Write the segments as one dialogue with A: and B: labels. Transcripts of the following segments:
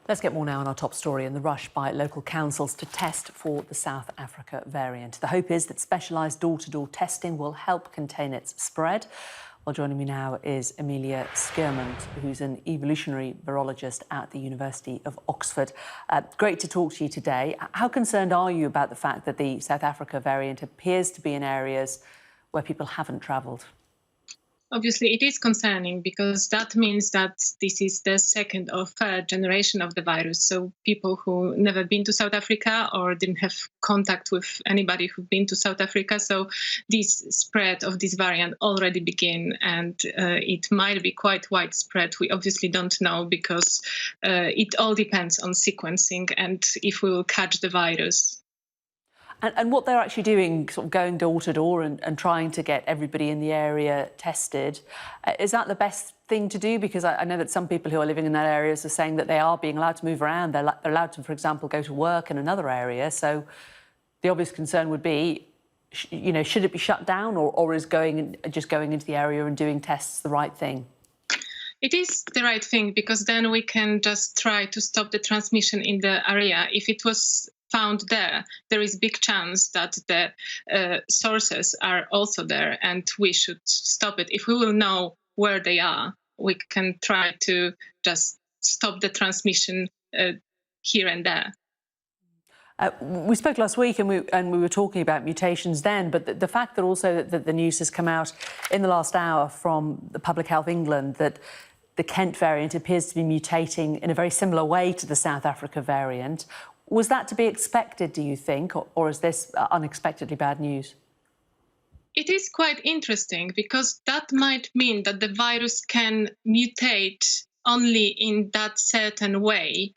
A: Let's get more now on our top story and the rush by local councils to test for the South Africa variant. The hope is that specialised door-to-door testing will help contain its spread. Well, joining me now is Amelia Skiermond, who's an evolutionary virologist at the University of Oxford. Great to talk to you today. How concerned are you about the fact that the South Africa variant appears to be in areas where people haven't travelled?
B: Obviously, it is concerning because that means that this is the second or third generation of the virus. So people who never been to South Africa or didn't have contact with anybody who've been to South Africa. So this spread of this variant already began, and it might be quite widespread. We obviously don't know because it all depends on sequencing and if we will catch the virus.
A: And what they're actually doing, sort of going door to door and trying to get everybody in the area tested, is that the best thing to do? Because I know that some people who are living in that area are saying that they are being allowed to move around. They're allowed to, for example, go to work in another area. So the obvious concern would be, should it be shut down, or is just going into the area and doing tests the right thing?
B: It is the right thing because then we can just try to stop the transmission in the area. If it was found there is big chance that the sources are also there, and we should stop it. If we will know where they are, we can try to just stop the transmission here and there.
A: We spoke last week and we were talking about mutations then, but the fact that also that the news has come out in the last hour from the Public Health England that the Kent variant appears to be mutating in a very similar way to the South Africa variant. Was that to be expected, do you think, or is this unexpectedly bad news?
B: It is quite interesting because that might mean that the virus can mutate only in that certain way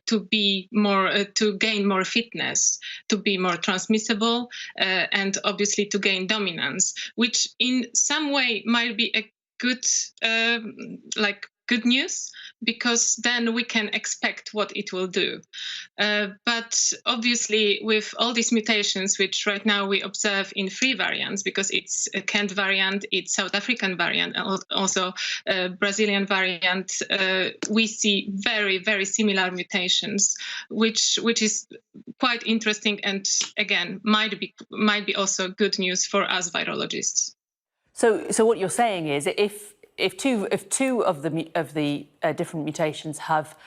B: to gain more fitness, to be more transmissible, and obviously to gain dominance, which in some way might be a good good news, because then we can expect what it will do. But obviously, with all these mutations, which right now we observe in 3 variants, because it's a Kent variant, it's South African variant, and also Brazilian variant, we see very, very similar mutations, which is quite interesting, and again might be also good news for us virologists.
A: So what you're saying is, if two of the different mutations have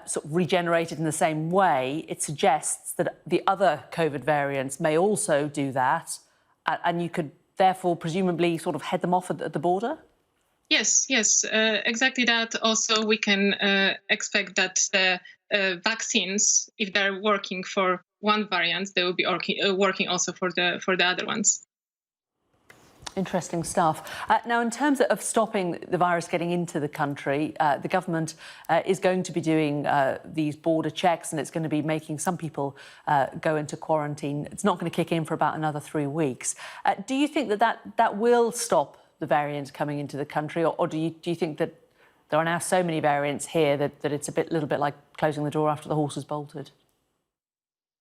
A: sort of regenerated in the same way, it suggests that the other COVID variants may also do that, and you could therefore presumably sort of head them off at the border?
B: Yes, exactly that. Also, we can expect that the vaccines, if they're working for one variant, they will be working also for the other ones.
A: Interesting stuff. Now, in terms of stopping the virus getting into the country, the government is going to be doing these border checks, and it's going to be making some people go into quarantine. It's not going to kick in for about another 3 weeks. Do you think that will stop the variants coming into the country, or do you think that there are now so many variants here that it's a little bit like closing the door after the horse has bolted?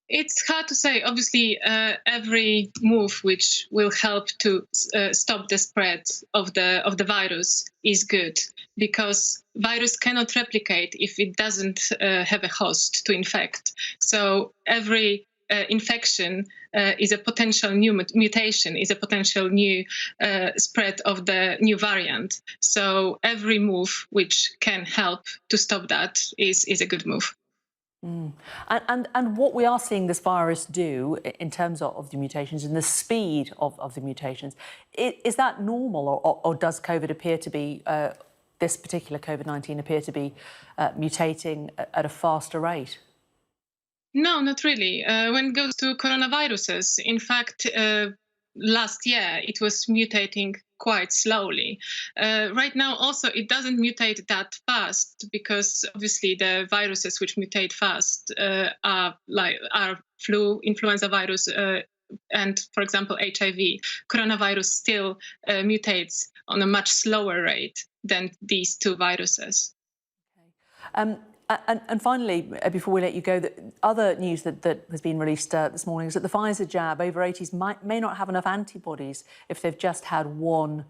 B: It's hard to say. Obviously, every move which will help to stop the spread of the virus is good, because virus cannot replicate if it doesn't have a host to infect. So every infection is a potential new mutation, is a potential new spread of the new variant. So every move which can help to stop that is a good move.
A: And what we are seeing this virus do in terms of the mutations and the speed of the mutations, is that normal, or does COVID appear to be, this particular COVID-19 appear to be mutating at a faster rate?
B: No, not really. When it goes to coronaviruses, in fact, last year it was mutating quite slowly. Right now also it doesn't mutate that fast, because obviously the viruses which mutate fast are flu, influenza virus, and for example HIV. Coronavirus still mutates on a much slower rate than these 2 viruses.
A: Okay. And finally, before we let you go, the other news that has been released this morning is that the Pfizer jab, over 80s may not have enough antibodies if they've just had one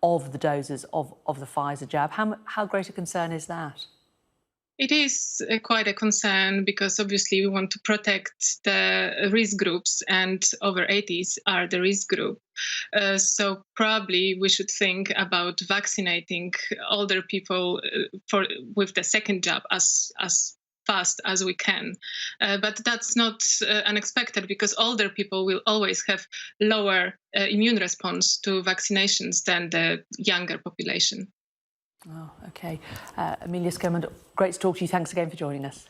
A: of the doses of the Pfizer jab. How great a concern is that?
B: It is quite a concern because obviously we want to protect the risk groups, and over 80s are the risk group. So probably we should think about vaccinating older people with the second jab as fast as we can. But that's not unexpected because older people will always have lower immune response to vaccinations than the younger population.
A: Oh, OK. Emilia Skermond, great to talk to you. Thanks again for joining us.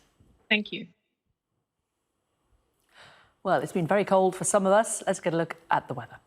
B: Thank you.
A: Well, it's been very cold for some of us. Let's get a look at the weather.